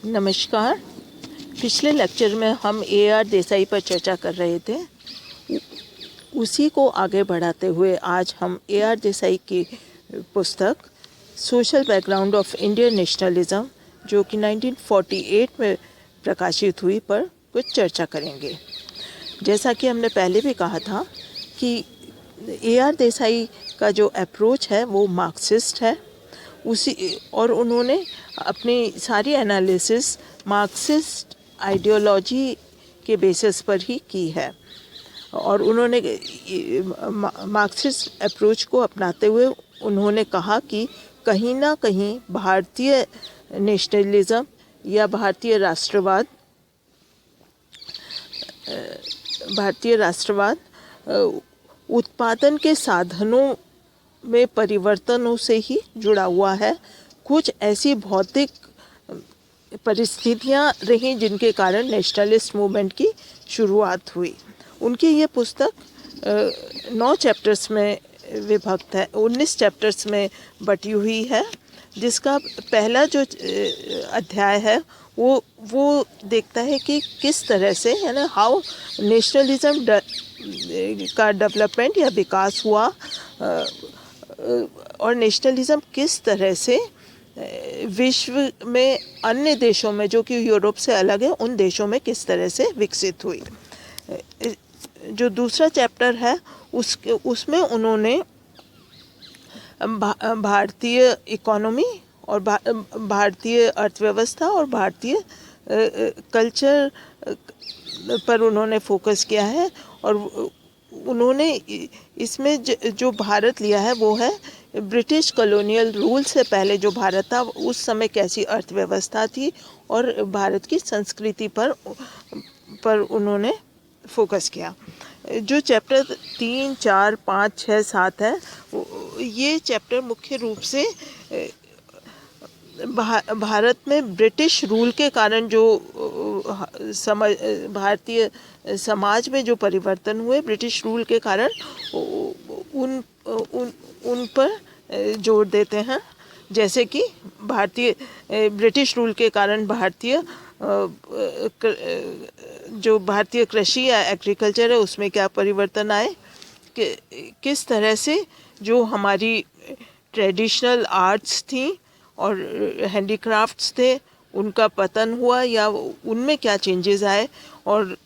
नमस्कार। पिछले लेक्चर में हम AR देसाई पर चर्चा कर रहे थे। उसी को आगे बढ़ाते हुए आज हम AR देसाई की पुस्तक social background of Indian nationalism, जो कि 1948 में प्रकाशित हुई, पर कुछ चर्चा करेंगे। जैसा कि हमने पहले भी कहा था कि AR देसाई का जो अप्रोच है वो मार्क्सिस्ट है। और उन्होंने अपनी सारी एनालिसिस मार्क्सिस्ट आइडियोलॉजी के बेसिस पर ही की है और उन्होंने मार्क्सिस्ट अप्रोच को अपनाते हुए उन्होंने कहा कि कहीं ना कहीं भारतीय नेशनलिज्म या भारतीय राष्ट्रवाद उत्पादन के साधनों में परिवर्तनों से ही जुड़ा हुआ है। कुछ ऐसी भौतिक परिस्थितियां रहीं जिनके कारण नेशनलिस्ट मूवमेंट की शुरुआत हुई। उनकी ये पुस्तक 9 चैप्टर्स में विभक्त है, 19 चैप्टर्स में बटी हुई है, जिसका पहला जो अध्याय है वो देखता है कि किस तरह से, यानी हाउ नेशनलिज्म का डेवलपमेंट या विकास हुआ और नेशनलिज्म किस तरह से विश्व में अन्य देशों में, जो कि यूरोप से अलग है, उन देशों में किस तरह से विकसित हुई। जो दूसरा चैप्टर है उसमें उन्होंने भारतीय इकोनॉमी और भारतीय अर्थव्यवस्था और भारतीय कल्चर पर उन्होंने फोकस किया है। और उन्होंने इसमें जो भारत लिया है वो है ब्रिटिश कॉलोनियल रूल से पहले जो भारत था, उस समय कैसी अर्थव्यवस्था थी और भारत की संस्कृति पर उन्होंने फोकस किया। जो चैप्टर 3, 4, 5, 6, 7 है, ये चैप्टर मुख्य रूप से भारत में ब्रिटिश रूल के कारण जो भारतीय समाज में जो परिवर्तन हुए ब्रिटिश रूल के कारण उन पर जोर देते हैं। जैसे कि ब्रिटिश रूल के कारण जो भारतीय कृषि या एग्रीकल्चर है उसमें क्या परिवर्तन आए, किस तरह से जो हमारी ट्रेडिशनल आर्ट्स थी और हैंडीक्राफ्ट्स थे उनका पतन हुआ या उनमें क्या चेंजेस आए, और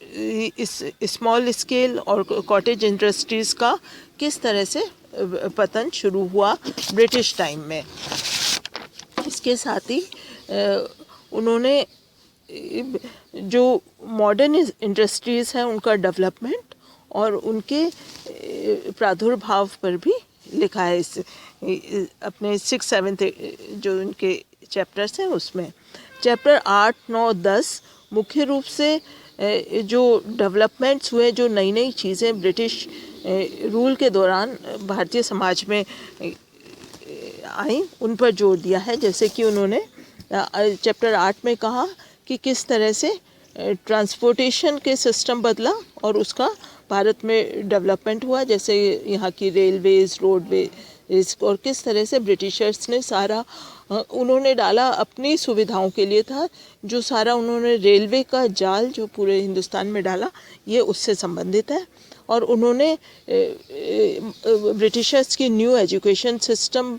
इस स्मॉल स्केल और कॉटेज इंडस्ट्रीज़ का किस तरह से पतन शुरू हुआ ब्रिटिश टाइम में। इसके साथ ही उन्होंने जो मॉडर्न इंडस्ट्रीज़ हैं उनका डेवलपमेंट और उनके प्रादुर्भाव पर भी लिखा है इस अपने 6, 7 जो उनके चैप्टर्स हैं उसमें। चैप्टर 8, 9, 10 मुख्य रूप से जो डेवलपमेंट्स हुए, जो नई नई चीज़ें ब्रिटिश रूल के दौरान भारतीय समाज में आई, उन पर जोर दिया है। जैसे कि उन्होंने चैप्टर 8 में कहा कि किस तरह से ट्रांसपोर्टेशन के सिस्टम बदला और उसका भारत में डेवलपमेंट हुआ, जैसे यहाँ की रेलवेज़, रोडवेज़, और किस तरह से ब्रिटिशर्स ने सारा उन्होंने डाला अपनी सुविधाओं के लिए था। जो सारा उन्होंने रेलवे का जाल जो पूरे हिंदुस्तान में डाला, ये उससे संबंधित है। और उन्होंने ब्रिटिशर्स की न्यू एजुकेशन सिस्टम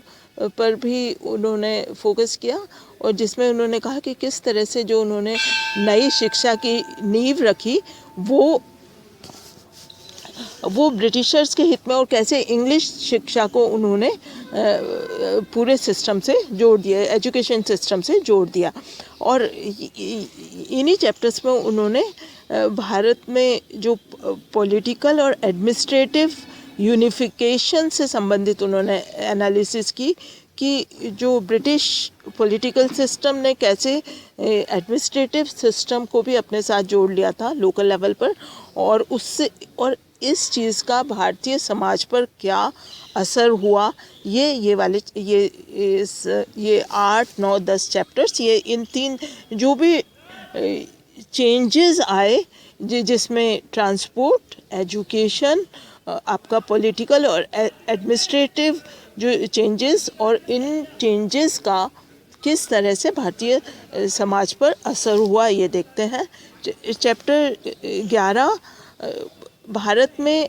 पर भी उन्होंने फोकस किया और जिसमें उन्होंने कहा कि किस तरह से जो उन्होंने नई शिक्षा की नींव रखी वो ब्रिटिशर्स के हित में, और कैसे इंग्लिश शिक्षा को उन्होंने पूरे सिस्टम से जोड़ दिया, एजुकेशन सिस्टम से जोड़ दिया। और इन्हीं चैप्टर्स में उन्होंने भारत में जो पॉलिटिकल और एडमिनिस्ट्रेटिव यूनिफिकेशन से संबंधित उन्होंने एनालिसिस की कि जो ब्रिटिश पॉलिटिकल सिस्टम ने कैसे एडमिनिस्ट्रेटिव सिस्टम को भी अपने साथ जोड़ लिया था लोकल लेवल पर, और इस चीज़ का भारतीय समाज पर क्या असर हुआ। ये 8, 9, 10 चैप्टर्स, ये इन 3 जो भी चेंजेस आए जिसमें ट्रांसपोर्ट, एजुकेशन, आपका पॉलिटिकल और एडमिनिस्ट्रेटिव जो चेंजेस, और इन चेंजेस का किस तरह से भारतीय समाज पर असर हुआ ये देखते हैं। चैप्टर 11 भारत में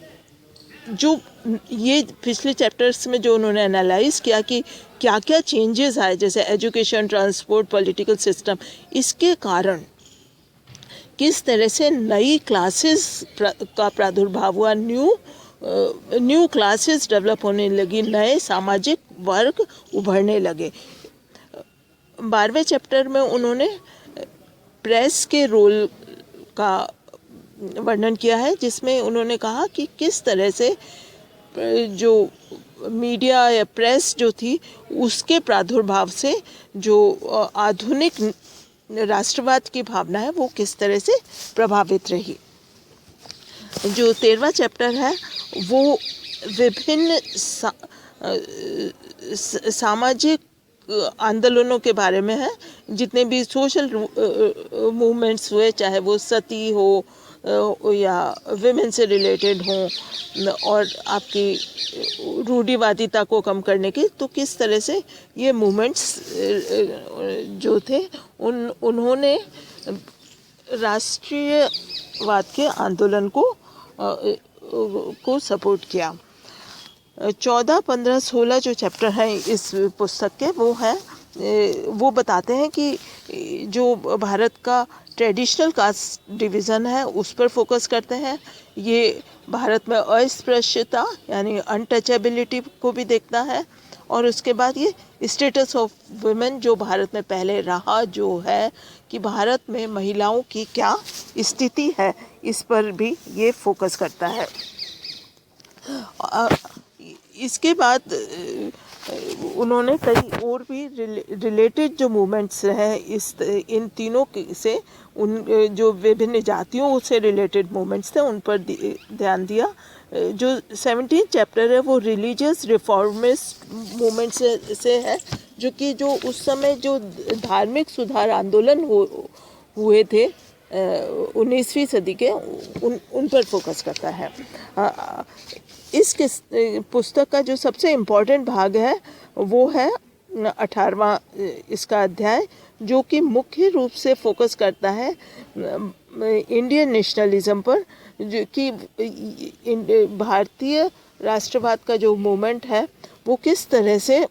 जो ये पिछले चैप्टर्स में जो उन्होंने एनालाइज किया कि क्या क्या चेंजेस आए, जैसे एजुकेशन, ट्रांसपोर्ट, पॉलिटिकल सिस्टम, इसके कारण किस तरह से नई क्लासेस का प्रादुर्भाव हुआ, न्यू क्लासेस डेवलप होने लगी, नए सामाजिक वर्ग उभरने लगे। 12वें चैप्टर में उन्होंने प्रेस के रोल का वर्णन किया है, जिसमें उन्होंने कहा कि किस तरह से जो मीडिया या प्रेस जो थी उसके प्रादुर्भाव से जो आधुनिक राष्ट्रवाद की भावना है वो किस तरह से प्रभावित रही। जो 13वां चैप्टर है वो विभिन्न सामाजिक आंदोलनों के बारे में है, जितने भी सोशल मूवमेंट्स हुए, चाहे वो सती हो या विमेन से रिलेटेड हों और आपकी रूढ़िवादिता को कम करने की, तो किस तरह से ये मूवमेंट्स जो थे उन्होंने राष्ट्रीयवाद के आंदोलन को सपोर्ट किया। 14, 15, 16 जो चैप्टर हैं इस पुस्तक के वो बताते हैं कि जो भारत का ट्रेडिशनल कास्ट डिवीज़न है उस पर फोकस करते हैं। ये भारत में अस्पृश्यता यानी अनटचेबिलिटी को भी देखता है, और उसके बाद ये स्टेटस ऑफ वुमेन जो भारत में पहले रहा जो है कि भारत में महिलाओं की क्या स्थिति है, इस पर भी ये फोकस करता है। इसके बाद उन्होंने कई और भी रिलेटेड जो मूवमेंट्स हैं इन तीनों से जो विभिन्न जातियों से रिलेटेड मूवमेंट्स थे उन पर ध्यान दिया। जो 17 चैप्टर है वो रिलीजियस रिफॉर्मिस्ट मूवमेंट से है, जो उस समय जो धार्मिक सुधार आंदोलन हुए थे 19वीं सदी के उन पर फोकस करता है। इस पुस्तक का जो सबसे इम्पोर्टेंट भाग है वो है 18वां इसका अध्याय, जो कि मुख्य रूप से फोकस करता है इंडियन नेशनलिज्म पर, जो कि भारतीय राष्ट्रवाद का जो मूवमेंट है वो किस तरह से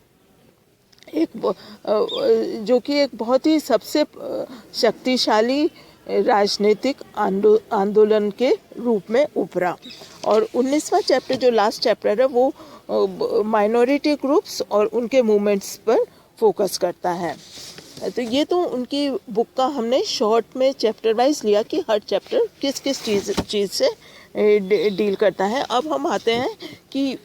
जो कि एक बहुत ही सबसे शक्तिशाली राजनीतिक आंदोलन के रूप में उभरा। और 19वां चैप्टर जो लास्ट चैप्टर है वो माइनॉरिटी ग्रुप्स और उनके मूवमेंट्स पर फोकस करता है। तो ये तो उनकी बुक का हमने शॉर्ट में चैप्टर वाइज लिया कि हर चैप्टर किस किस चीज़ से डील करता है। अब हम आते हैं कि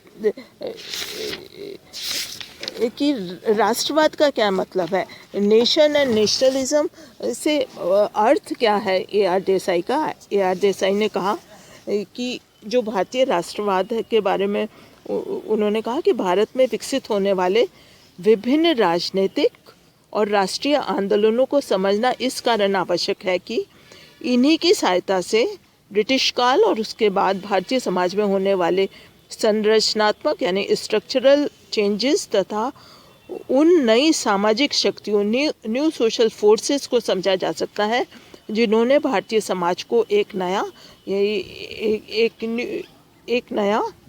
राष्ट्रवाद का क्या मतलब है, नेशन एंड नेशनलिज्म से अर्थ क्या है। A.R. देसाई का A.R. देसाई ने कहा कि जो भारतीय राष्ट्रवाद के बारे में उन्होंने कहा कि भारत में विकसित होने वाले विभिन्न राजनीतिक और राष्ट्रीय आंदोलनों को समझना इस कारण आवश्यक है कि इन्हीं की सहायता से ब्रिटिश काल और उसके बाद भारतीय समाज में होने वाले संरचनात्मक यानी स्ट्रक्चरल चेंजेस तथा उन नई सामाजिक शक्तियों न्यू सोशल फोर्सेस को समझा जा सकता है जिन्होंने भारतीय समाज को एक नया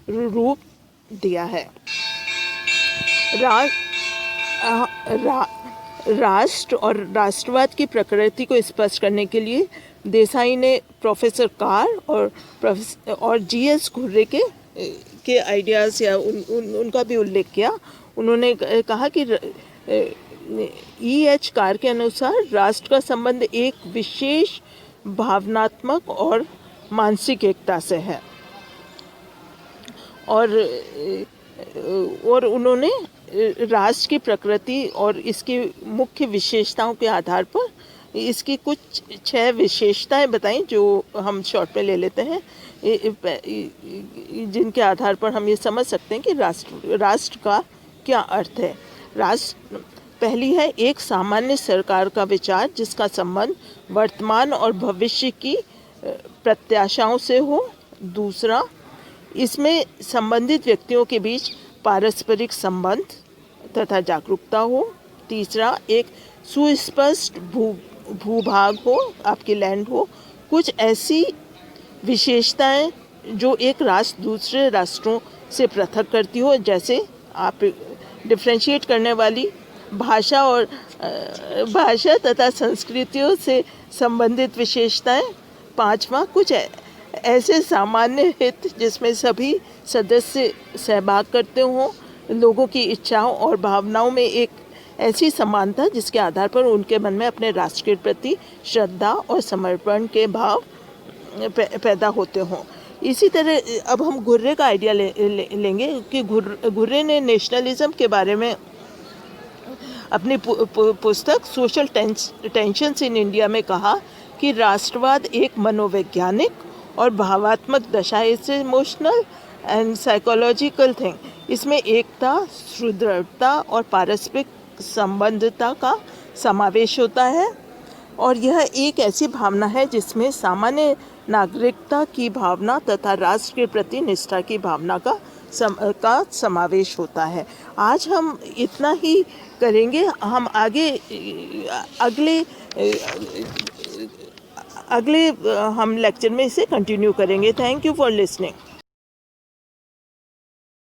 रूप दिया है। राष्ट्र और राष्ट्रवाद की प्रकृति को स्पष्ट करने के लिए देसाई ने प्रोफेसर कार और G.S. घुर्रे के आइडियाज़ या उनका भी उल्लेख किया। उन्होंने कहा कि E.H. कार के अनुसार राष्ट्र का संबंध एक विशेष भावनात्मक और मानसिक एकता से है, और उन्होंने राष्ट्र की प्रकृति और इसकी मुख्य विशेषताओं के आधार पर इसकी कुछ 6 विशेषताएं बताई जो हम शॉर्ट में ले लेते हैं, जिनके आधार पर हम ये समझ सकते हैं कि राष्ट्र का क्या अर्थ है। राष्ट्र पहली है एक सामान्य सरकार का विचार जिसका संबंध वर्तमान और भविष्य की प्रत्याशाओं से हो। दूसरा, इसमें संबंधित व्यक्तियों के बीच पारस्परिक संबंध तथा जागरूकता हो। तीसरा, एक सुस्पष्ट भूभाग हो, आपकी लैंड हो, कुछ ऐसी विशेषताएं जो एक राष्ट्र दूसरे राष्ट्रों से पृथक करती हो, जैसे आप डिफ्रेंशिएट करने वाली भाषा और भाषा तथा संस्कृतियों से संबंधित विशेषताएं। पांचवा, कुछ ऐसे सामान्य हित जिसमें सभी सदस्य सहभाग करते हों, लोगों की इच्छाओं और भावनाओं में एक ऐसी समानता जिसके आधार पर उनके मन में अपने राष्ट्र के प्रति श्रद्धा और समर्पण के भाव पैदा होते हों। इसी तरह अब हम घुर्रे का आइडिया लेंगे कि घुर्रे ने नेशनलिज्म के बारे में अपनी पुस्तक सोशल टेंशन्स इन इंडिया में कहा कि राष्ट्रवाद एक मनोवैज्ञानिक और भावात्मक दशा, it's emotional and psychological thing. इसमें एकता, सुदृढ़ता और पारस्परिक संबंधता का समावेश होता है, और यह एक ऐसी भावना है जिसमें सामान्य नागरिकता की भावना तथा राष्ट्र के प्रति निष्ठा की भावना का समावेश होता है। आज हम इतना ही करेंगे, हम आगे अगले हम लेक्चर में इसे कंटिन्यू करेंगे। Thank you for listening.